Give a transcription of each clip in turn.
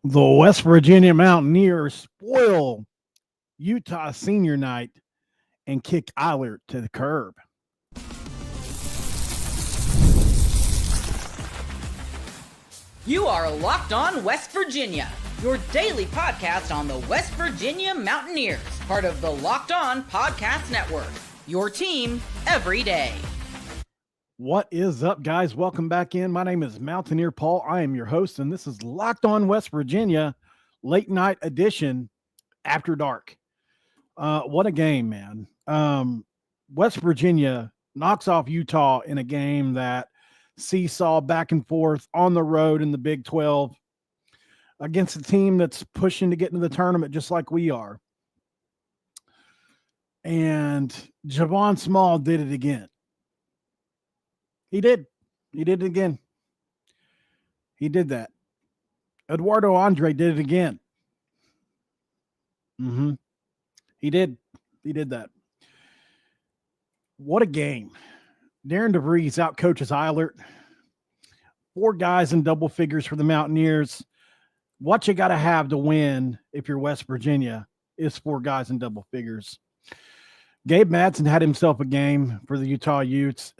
The West Virginia Mountaineers spoil Utah senior night and kick Eilert to the curb. You are Locked On West Virginia, your daily podcast on the West Virginia Mountaineers, part of the Locked On Podcast Network, your team every day. What is up, guys? Welcome back in. My name is Mountaineer Paul. I am your host, and this is Locked On West Virginia, late night edition, after dark. What a game, man. West Virginia knocks off Utah in a game that seesaw back and forth on the road in the Big 12 against a team that's pushing to get into the tournament just like we are. And Javon Small did it again. He did it again. He did that. Eduardo Andre did it again. He did that. What a game. Darren DeVries outcoaches Eilert. 4 guys in double figures for the Mountaineers. What you got to have to win if you're West Virginia is 4 guys in double figures. Gabe Madsen had himself a game for the Utah Utes.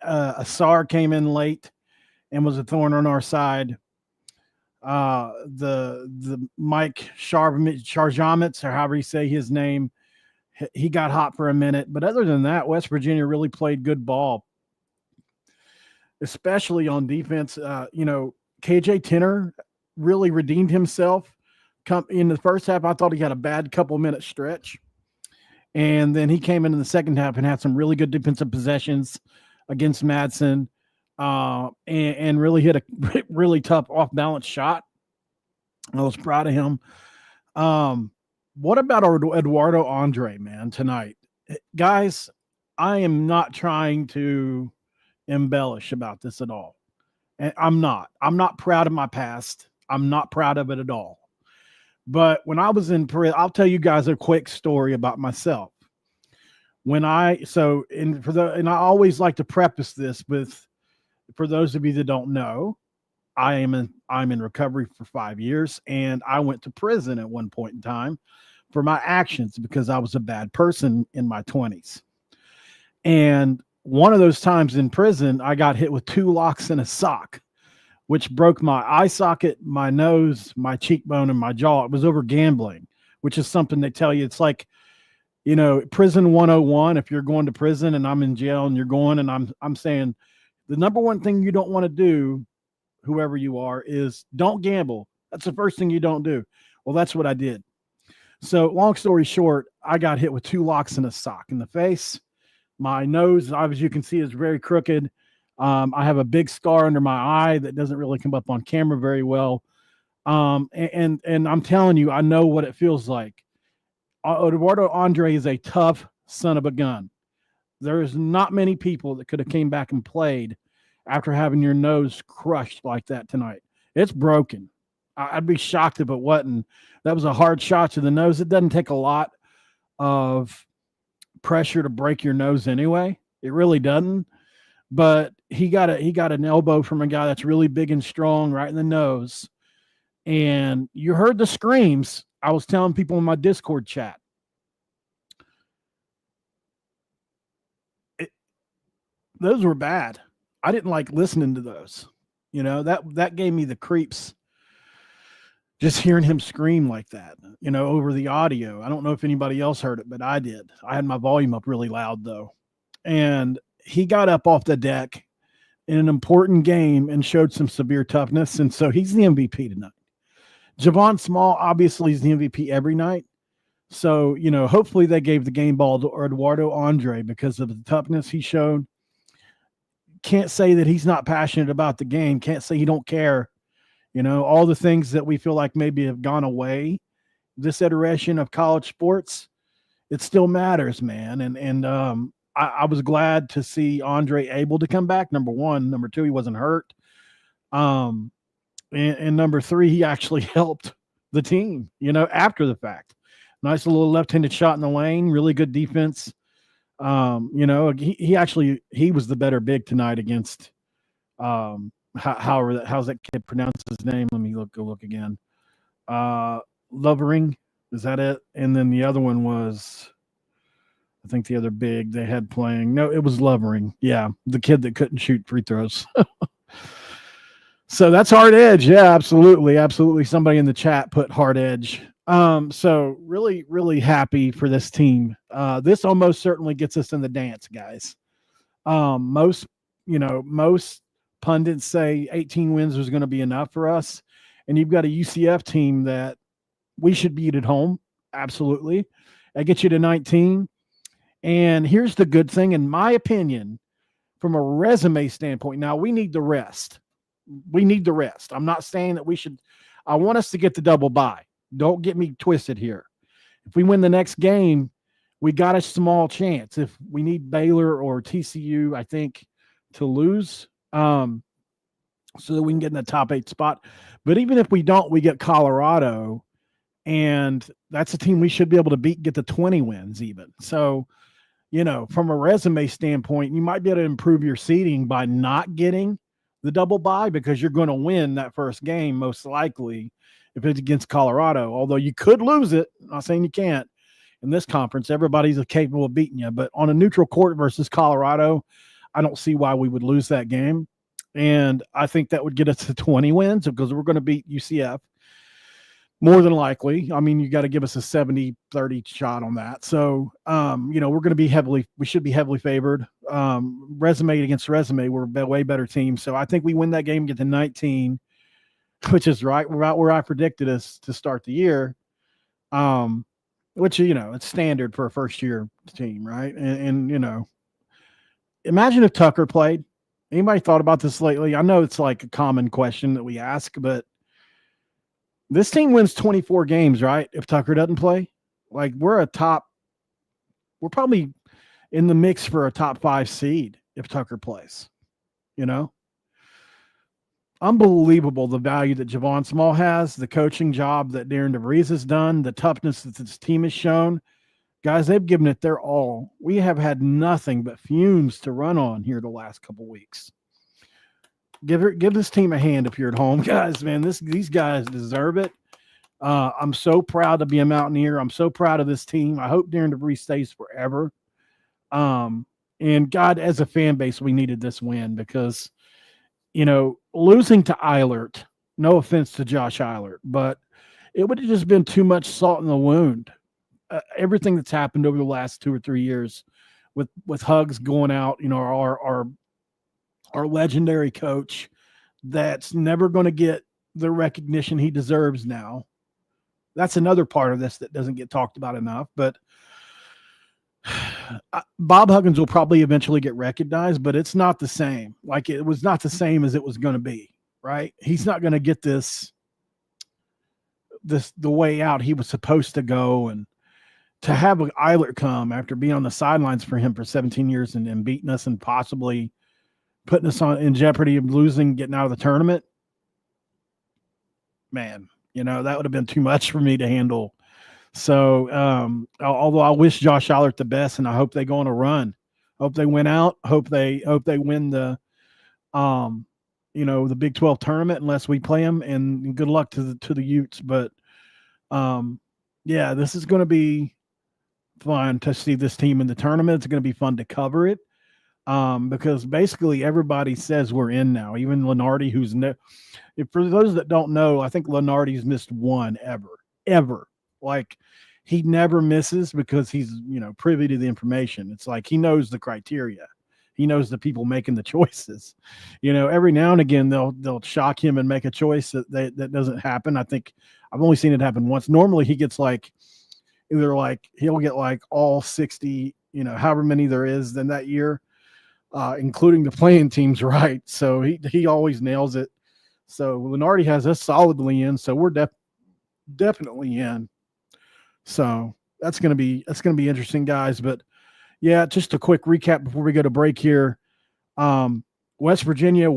Asar came in late and was a thorn on our side. The Mike Sharjamitz, or however you say his name, he got hot for a minute. But other than that, West Virginia really played good ball, especially on defense. KJ Tenner really redeemed himself. In the first half, I thought he had a bad couple-minute stretch. And then he came in the second half and had some really good defensive possessions against Madsen, and really hit a really tough off-balance shot. I was proud of him. What about Eduardo Andre, man, tonight? Guys, I am not trying to embellish about this at all. And I'm not. I'm not proud of my past. I'm not proud of it at all. But when I was in prison, I'll tell you guys a quick story about myself. I always like to preface this with, for those of you that don't know, I'm in recovery for 5 years, and I went to prison at one point in time for my actions because I was a bad person in my 20s. And one of those times in prison, I got hit with 2 locks and a sock, which broke my eye socket, my nose, my cheekbone, and my jaw. It was over gambling, which is something they tell you. It's like, prison 101. If you're going to prison and I'm in jail and you're going, and I'm saying the number one thing you don't want to do, whoever you are, is don't gamble. That's the first thing you don't do. Well, that's what I did. So long story short, I got hit with 2 locks and a sock in the face. My nose, as you can see, is very crooked. I have a big scar under my eye that doesn't really come up on camera very well. And I'm telling you, I know what it feels like. Eduardo Andre is a tough son of a gun. There's not many people that could have came back and played after having your nose crushed like that tonight. It's broken. I'd be shocked if it wasn't. That was a hard shot to the nose. It doesn't take a lot of pressure to break your nose anyway. It really doesn't. But he got an elbow from a guy that's really big and strong right in the nose. And you heard the screams. I was telling people in my Discord chat. Those were bad. I didn't like listening to those. That gave me the creeps. Just hearing him scream like that, over the audio. I don't know if anybody else heard it, but I did. I had my volume up really loud, though. And he got up off the deck in an important game and showed some severe toughness. And so he's the MVP tonight. Javon Small, obviously, is the MVP every night. So, hopefully they gave the game ball to Eduardo Andre because of the toughness he showed. Can't say that he's not passionate about the game. Can't say he don't care. All the things that we feel like maybe have gone away, this iteration of college sports, it still matters, man. And I was glad to see Andre able to come back, number one. Number two, he wasn't hurt. And number 3, he actually helped the team, after the fact. Nice little left-handed shot in the lane, really good defense. He was the better big tonight against how's that kid pronounce his name? Let me look again. Lovering. Is that it? And then the other one was, I think the other big they had playing. No, it was Lovering. Yeah, the kid that couldn't shoot free throws. So that's hard edge. Yeah, absolutely. Absolutely. Somebody in the chat put hard edge. So really, really happy for this team. This almost certainly gets us in the dance, guys. Most pundits say 18 wins was going to be enough for us. And you've got a UCF team that we should beat at home. Absolutely. That gets you to 19. And here's the good thing, in my opinion, from a resume standpoint. Now, we need the rest. I'm not saying that we should. I want us to get the double bye. Don't get me twisted here. If we win the next game, we got a small chance. If we need Baylor or TCU, I think, to lose, so that we can get in the top 8 spot. But even if we don't, we get Colorado, and that's a team we should be able to beat, get the 20 wins even. So, from a resume standpoint, you might be able to improve your seeding by not getting the double bye, because you're going to win that first game most likely if it's against Colorado, although you could lose it. I'm not saying you can't. In this conference, everybody's capable of beating you, but on a neutral court versus Colorado, I don't see why we would lose that game. And I think that would get us to 20 wins, because we're going to beat UCF more than likely. I mean, you got to give us a 70-30 shot on that. So, we're going to be we should be heavily favored. Resume against resume, we're a way better team. So I think we win that game, get to 19, which is right about where I predicted us to start the year. Which, it's standard for a first year team, right? And imagine if Tucker played. Anybody thought about this lately? I know it's like a common question that we ask, but this team wins 24 games, right? If Tucker doesn't play, like we're probably in the mix for a top 5 seed if Tucker plays, Unbelievable the value that Javon Small has, the coaching job that Darren DeVries has done, the toughness that this team has shown. Guys, they've given it their all. We have had nothing but fumes to run on here the last couple weeks. Give this team a hand if you're at home, guys. Man, these guys deserve it. I'm so proud to be a Mountaineer. I'm so proud of this team. I hope Darren DeVries stays forever. And God, as a fan base, we needed this win because, losing to Eilert, no offense to Josh Eilert, but it would have just been too much salt in the wound. Everything that's happened over the last 2 or 3 years with Hugs going out, our legendary coach that's never going to get the recognition he deserves now. That's another part of this that doesn't get talked about enough, but Bob Huggins will probably eventually get recognized, but it's not the same. Like it was not the same as it was going to be, right? He's not going to get the way out he was supposed to go. And to have Eilert come after being on the sidelines for him for 17 years and beating us and possibly putting us in jeopardy of losing, getting out of the tournament, man, that would have been too much for me to handle. So, although I wish Josh Eilert the best, and I hope they go on a run, hope they win out, hope they win the Big 12 tournament unless we play them, and good luck to the Utes. But this is going to be fun to see this team in the tournament. It's going to be fun to cover it. Because basically everybody says we're in now, even Lenardi, who's for those that don't know, I think Lenardi's missed one ever. Like he never misses because he's, privy to the information. It's like he knows the criteria. He knows the people making the choices. Every now and again they'll shock him and make a choice that doesn't happen. I think I've only seen it happen once. Normally he gets he'll get like all 60, however many there is then that year. Including the playing teams, right? So he always nails it. So Lenardi has us solidly in, so we're definitely in. So that's gonna be interesting, guys. But yeah, just a quick recap before we go to break here. West Virginia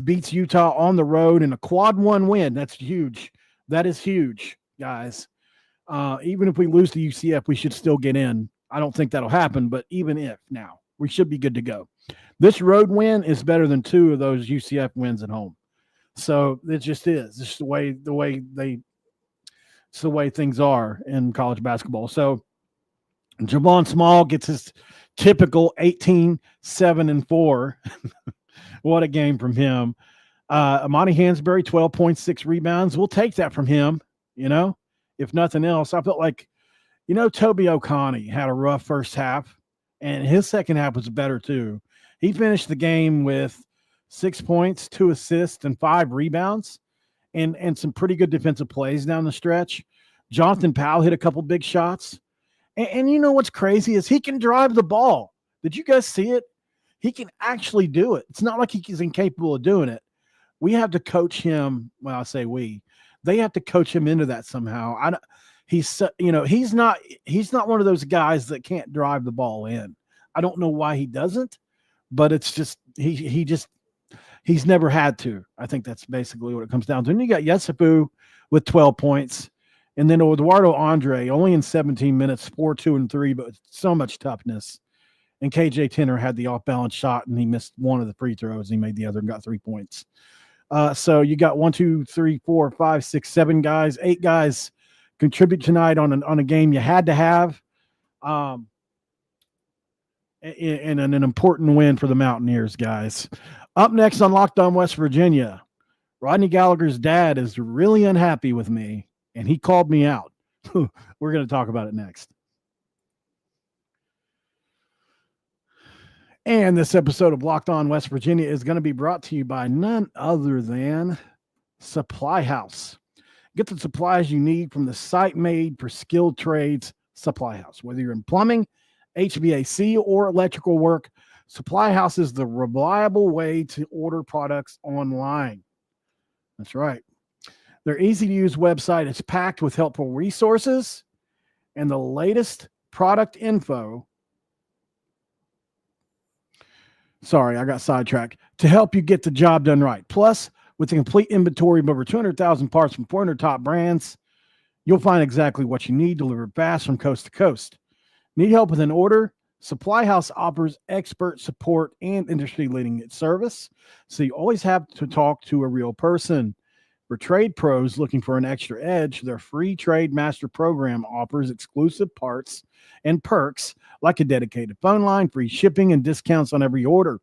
beats Utah on the road in a quad 1 win. That's huge. That is huge, guys. Even if we lose to UCF, we should still get in. I don't think that'll happen, but even if now, we should be good to go. This road win is better than 2 of those UCF wins at home. So it just is. It's just the way It's the way things are in college basketball. So Javon Small gets his typical 18, 7, and 4. What a game from him. Amani Hansberry, 12.6 rebounds. We'll take that from him, if nothing else. I felt like, Toby O'Connie had a rough first half, and his second half was better too. He finished the game with 6 points, 2 assists, and 5 rebounds, and some pretty good defensive plays down the stretch. Jonathan Powell hit a couple big shots. And you know what's crazy is he can drive the ball. Did you guys see it? He can actually do it. It's not like he's incapable of doing it. We have to coach him. Well, I say we. They have to coach him into that somehow. He's not one of those guys that can't drive the ball in. I don't know why he doesn't, but it's just he's never had to. I think that's basically what it comes down to. And you got Yesufu with 12 points. And then Eduardo Andre, only in 17 minutes, 4, 2, and 3, but with so much toughness. And KJ Tenner had the off-balance shot, and he missed one of the free throws. He made the other and got 3 points. So you got 1, 2, 3, 4, 5, 6, 7 guys, 8 guys contribute tonight on a game you had to have, and an important win for the Mountaineers, guys. Up next on Locked On West Virginia, Rodney Gallagher's dad is really unhappy with me, and he called me out. We're going to talk about it next. And this episode of Locked On West Virginia is going to be brought to you by none other than Supply House. Get the supplies you need from the site made for skilled trades Supply House. Whether you're in plumbing, HVAC, or electrical work, Supply House is the reliable way to order products online. That's right. Their easy-to-use website is packed with helpful resources and the latest product info. Sorry, I got sidetracked. To help you get the job done right. Plus, with a complete inventory of over 200,000 parts from 400 top brands, you'll find exactly what you need delivered fast from coast to coast. Need help with an order? Supply House offers expert support and industry-leading service, so you always have to talk to a real person. For trade pros looking for an extra edge, their free Trade Master program offers exclusive parts and perks like a dedicated phone line, free shipping, and discounts on every order.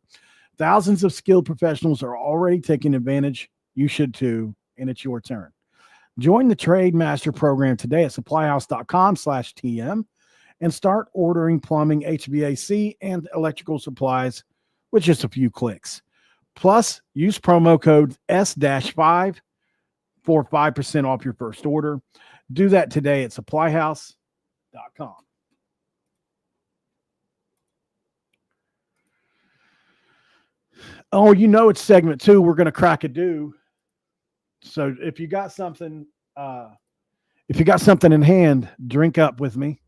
Thousands of skilled professionals are already taking advantage. You should too, and it's your turn. Join the Trade Master program today at supplyhouse.com/TM and start ordering plumbing, HVAC, and electrical supplies with just a few clicks. Plus, use promo code S-5 for 5% off your first order. Do that today at supplyhouse.com. Oh, it's segment 2. We're going to crack a do. So if you got something in hand, drink up with me.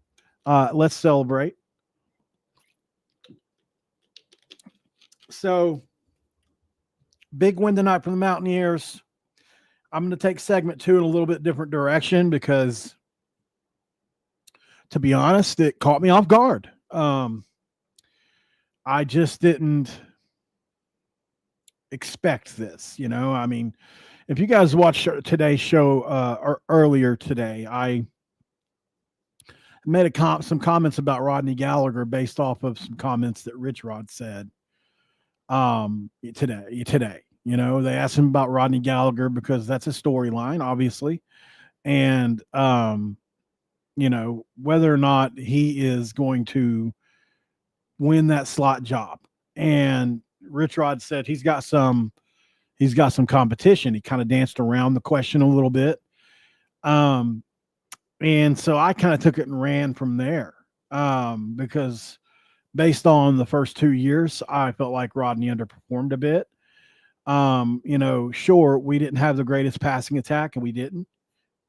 Let's celebrate. So big win tonight for the Mountaineers. I'm going to take segment 2 in a little bit different direction because, to be honest, it caught me off guard. I just didn't expect this. I mean, if you guys watched today's show or earlier today, I made some comments about Rodney Gallagher based off of some comments that Rich Rod said today. They asked him about Rodney Gallagher because that's a storyline, obviously. And, whether or not he is going to win that slot job. And Rich Rod said he's got some competition. He kind of danced around the question a little bit. And so I kind of took it and ran from there because based on the first 2 years, I felt like Rodney underperformed a bit. Sure, we didn't have the greatest passing attack, and we didn't.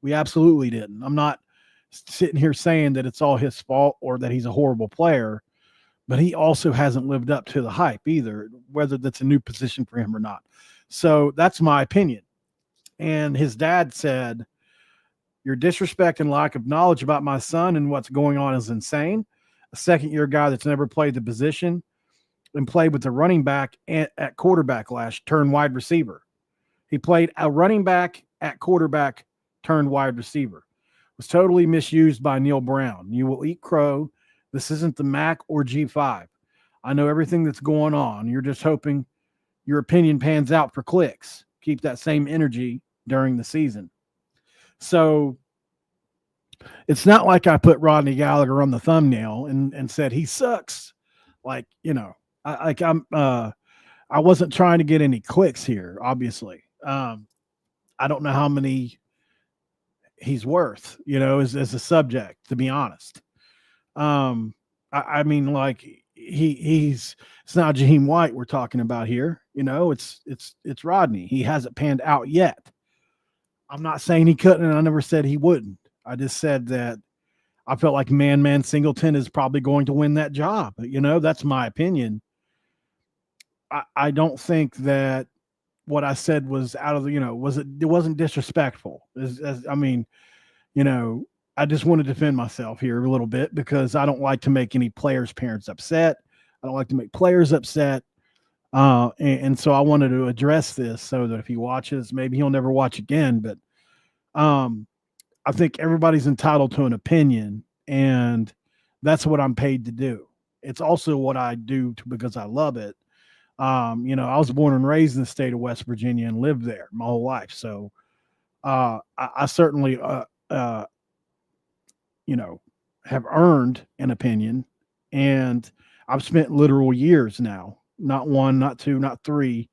We absolutely didn't. I'm not sitting here saying that it's all his fault or that he's a horrible player, but he also hasn't lived up to the hype either, whether that's a new position for him or not. So that's my opinion. And his dad said, "Your disrespect and lack of knowledge about my son and what's going on is insane. A second-year guy that's never played the position and played with the running back at quarterback turned wide receiver. He played a running back at quarterback turned wide receiver. was totally misused by Neil Brown. You will eat crow. This isn't the MAC or G5. I know everything that's going on. You're just hoping your opinion pans out for clicks. Keep that same energy during the season. So it's not like I put Rodney Gallagher on the thumbnail and said he sucks. Like, I wasn't trying to get any clicks here, obviously. I don't know how many he's worth, as a subject, to be honest. I mean, like it's not Jaheim White we're talking about here. It's Rodney. He hasn't panned out yet. I'm not saying he couldn't, and I never said he wouldn't. I just said that I felt like Man Singleton is probably going to win that job. That's my opinion. I don't think that what I said was out of the, it wasn't disrespectful. I just want to defend myself here a little bit because I don't like to make any players' parents upset. I don't like to make players upset. And so I wanted to address this so that if he watches, maybe he'll never watch again. But I think everybody's entitled to an opinion, and that's what I'm paid to do. It's also what I do because I love it. I was born and raised in the state of West Virginia and lived there my whole life. So I certainly, have earned an opinion, and I've spent literal years now, not one, not two, not three,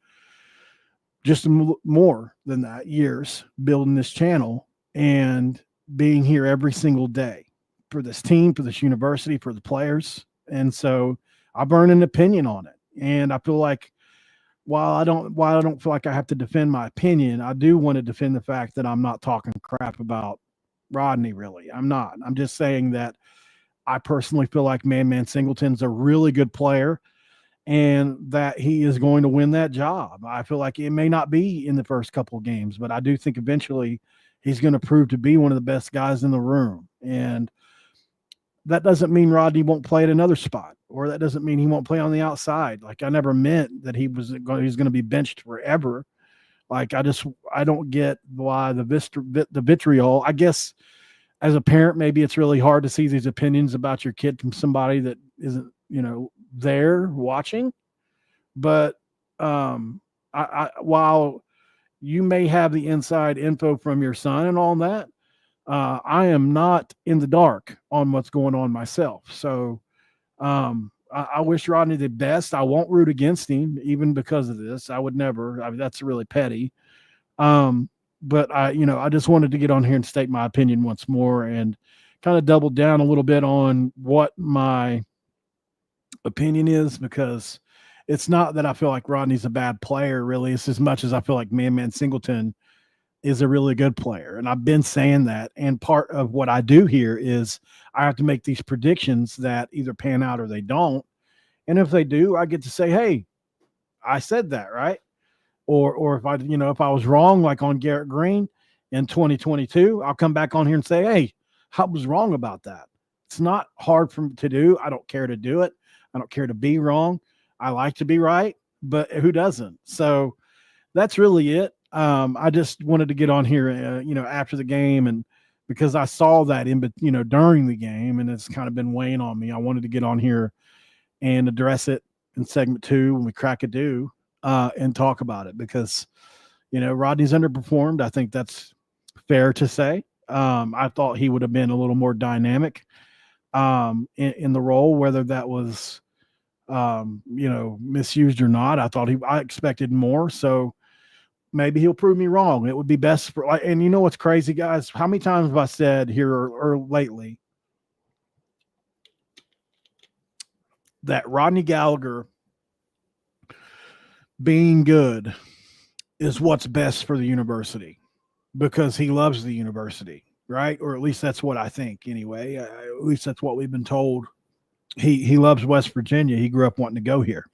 just more than that, years building this channel and being here every single day for this team, for this university, for the players. And so I've earned an opinion on it. And I feel like while I don't feel like I have to defend my opinion, I do want to defend the fact that I'm not talking crap about Rodney, really. I'm not. I'm just saying that I personally feel like Man Singleton's a really good player and that he is going to win that job. I feel like it may not be in the first couple of games, but I do think eventually he's going to prove to be one of the best guys in the room. And that doesn't mean Rodney won't play at another spot, or that doesn't mean he won't play on the outside. Like, I never meant that he's going to be benched forever. Like, I don't get why the vitriol. I guess as a parent, maybe it's really hard to see these opinions about your kid from somebody that isn't, there watching. But while you may have the inside info from your son and all that, I am not in the dark on what's going on myself. So I wish Rodney the best. I won't root against him, even because of this. I would never. I mean, that's really petty. But I just wanted to get on here and state my opinion once more and kind of double down a little bit on what my opinion is, because it's not that I feel like Rodney's a bad player, really. It's as much as I feel like Man Singleton is a really good player. And I've been saying that. And part of what I do here is I have to make these predictions that either pan out or they don't. And if they do, I get to say, hey, I said that, right? Or if I was wrong, like on Garrett Green in 2022, I'll come back on here and say, hey, I was wrong about that. It's not hard for me to do. I don't care to do it. I don't care to be wrong. I like to be right, but who doesn't? So that's really it. I just wanted to get on here, after the game, and because I saw that during the game, and it's kind of been weighing on me. I wanted to get on here and address it in segment 2 when we crack a do, and talk about it because, Rodney's underperformed. I think that's fair to say. I thought he would have been a little more dynamic in the role, whether that was, misused or not. I expected more. So maybe he'll prove me wrong. It would be best for, and you know what's crazy, guys? How many times have I said here or lately that Rodney Gallagher being good is what's best for the university because he loves the university, right? Or at least that's what I think anyway. At least that's what we've been told. He loves West Virginia. He grew up wanting to go here.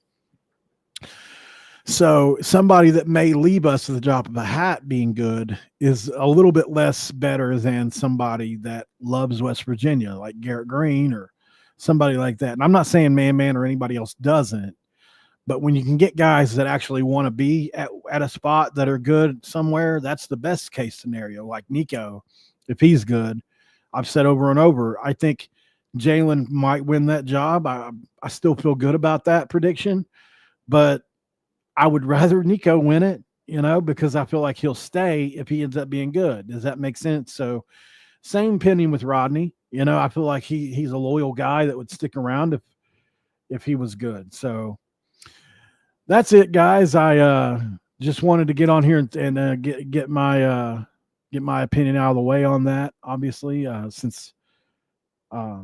So somebody that may leave us at the drop of a hat being good is a little bit less better than somebody that loves West Virginia, like Garrett Green or somebody like that. And I'm not saying Man or anybody else doesn't, but when you can get guys that actually want to be at a spot that are good somewhere, that's the best case scenario. Like Nico, if he's good, I've said over and over, I think Jalen might win that job. I still feel good about that prediction, but I would rather Nico win it, because I feel like he'll stay if he ends up being good. Does that make sense? So same opinion with Rodney. I feel like he's a loyal guy that would stick around if he was good. So that's it, guys. I just wanted to get on here and get my opinion out of the way on that. Obviously, since I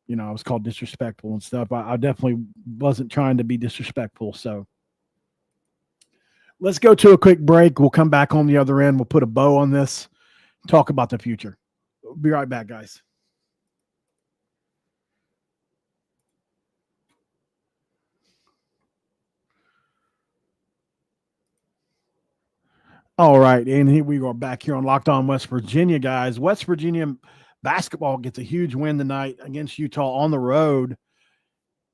was called disrespectful and stuff. I definitely wasn't trying to be disrespectful. So let's go to a quick break. We'll come back on the other end. We'll put a bow on this, talk about the future. We'll be right back, guys. All right, and here we are back here on Locked On West Virginia, guys. West Virginia basketball gets a huge win tonight against Utah on the road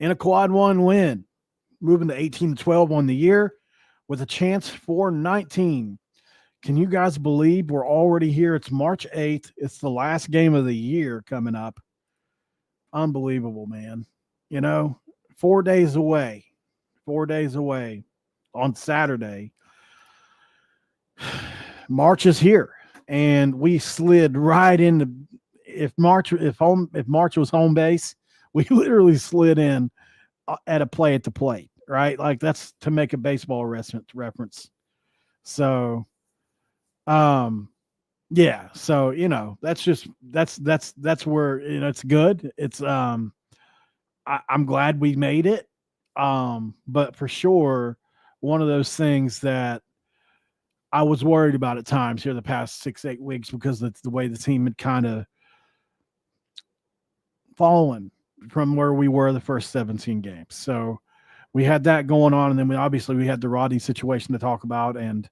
in a quad one win, moving to 18-12 on the year with a chance for 19. Can you guys believe we're already here? It's March 8th. It's the last game of the year coming up. Unbelievable, man. 4 days away. 4 days away on Saturday. March is here, and we slid right into. If March was home base, we literally slid in at a play at the plate, right? Like, that's to make a baseball reference. So, yeah. So that's where it's good. It's I'm glad we made it, but for sure, one of those things that I was worried about at times here the past 6-8 weeks because that's the way the team had kind of fallen from where we were the first 17 games. So we had that going on, and then we had the Rodney situation to talk about. And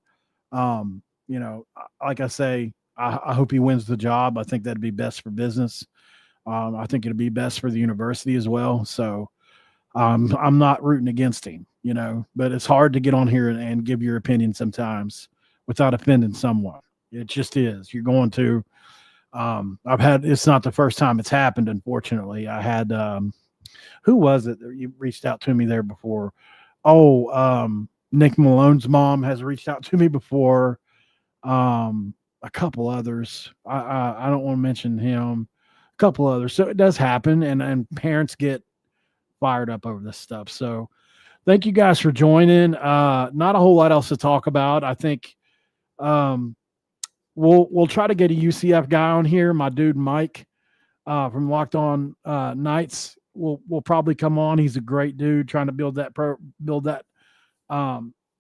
like I say, I hope he wins the job. I think that'd be best for business. I think it'd be best for the university as well. So I'm not rooting against him, but it's hard to get on here and give your opinion sometimes without offending someone. It just is. You're going to. It's not the first time it's happened, unfortunately. I had who was it that you reached out to me there before? Nick Malone's mom has reached out to me before. A couple others. I don't want to mention him. A couple others. So it does happen, and parents get fired up over this stuff. So thank you guys for joining. Not a whole lot else to talk about. I think we'll try to get a UCF guy on here. My dude Mike from Locked On Knights will probably come on. He's a great dude trying to build that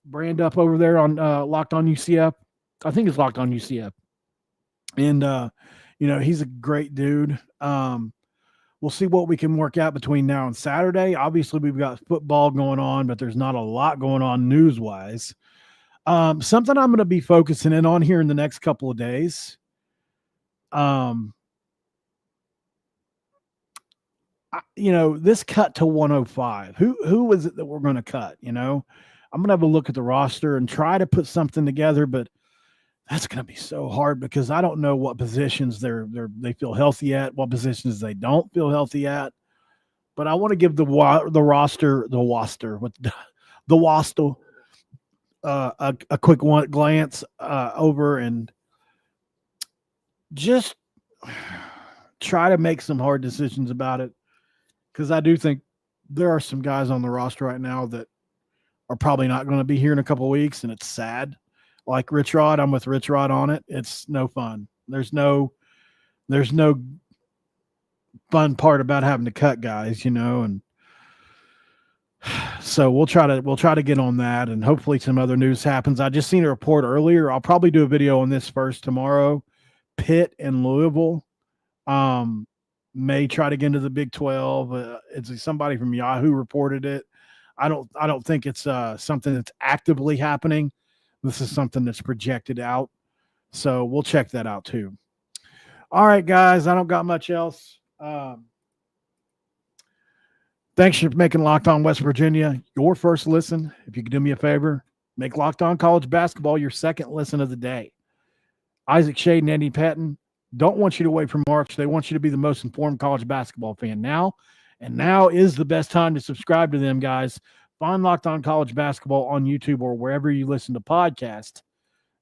brand up over there on Locked On UCF. I think it's Locked On UCF. And he's a great dude. We'll see what we can work out between now and Saturday. Obviously, we've got football going on, but there's not a lot going on news-wise. Something I'm going to be focusing in on here in the next couple of days. This cut to 105. Who was it that we're going to cut? I'm going to have a look at the roster and try to put something together, but that's going to be so hard because I don't know what positions they feel healthy at, what positions they don't feel healthy at. But I want to give the roster a quick glance over and just try to make some hard decisions about it, because I do think there are some guys on the roster right now that are probably not going to be here in a couple of weeks, and it's sad. Like Rich Rod, I'm with Rich Rod on it. It's no fun. There's no fun part about having to cut guys, and so we'll try to get on that, and hopefully some other news happens. I just seen a report earlier. I'll probably do a video on this first tomorrow. Pitt and Louisville may try to get into the Big 12. It's somebody from Yahoo reported it. I don't think it's something that's actively happening. This is something that's projected out. So we'll check that out too. All right, guys, I don't got much else. Thanks for making Locked On West Virginia your first listen. If you could do me a favor, make Locked On College Basketball your second listen of the day. Isaac Shade and Andy Patton, don't want you to wait for March. They want you to be the most informed college basketball fan now. And now is the best time to subscribe to them, guys. Find Locked On College Basketball on YouTube or wherever you listen to podcasts.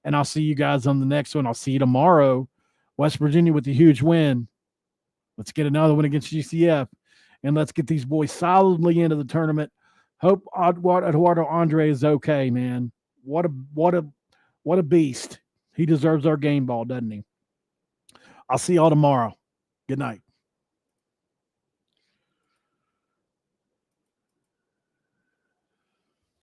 And I'll see you guys on the next one. I'll see you tomorrow. West Virginia with the huge win. Let's get another one against GCF. And let's get these boys solidly into the tournament. Hope Eduardo Andre is okay, man. What a beast. He deserves our game ball, doesn't he? I'll see y'all tomorrow. Good night.